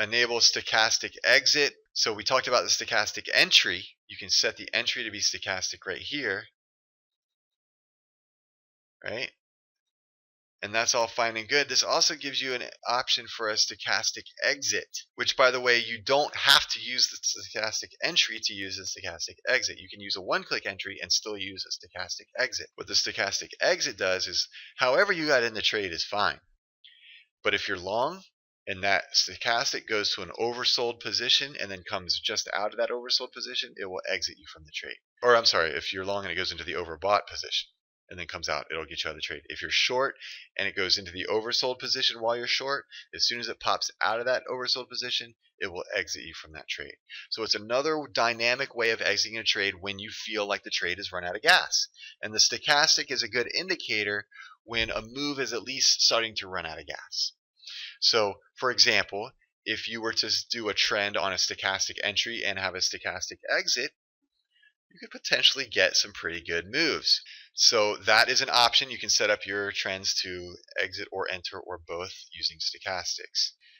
enable stochastic exit. So we talked about the stochastic entry. You can set the entry to be stochastic right here, right? And that's all fine and good. This also gives you an option for a stochastic exit, which, by the way, you don't have to use the stochastic entry to use the stochastic exit. You can use a one-click entry and still use a stochastic exit. What the stochastic exit does is, however you got in the trade is fine. But if you're long and that stochastic goes to an oversold position and then comes just out of that oversold position, it will exit you from the trade. Or I'm sorry, if you're long and it goes into the overbought position and then comes out, it'll get you out of the trade. If you're short and it goes into the oversold position while you're short, as soon as it pops out of that oversold position, it will exit you from that trade. So it's another dynamic way of exiting a trade when you feel like the trade has run out of gas. And the stochastic is a good indicator when a move is at least starting to run out of gas. So, for example, if you were to do a trend on a stochastic entry and have a stochastic exit, you could potentially get some pretty good moves. So that is an option. You can set up your trends to exit or enter or both using stochastics.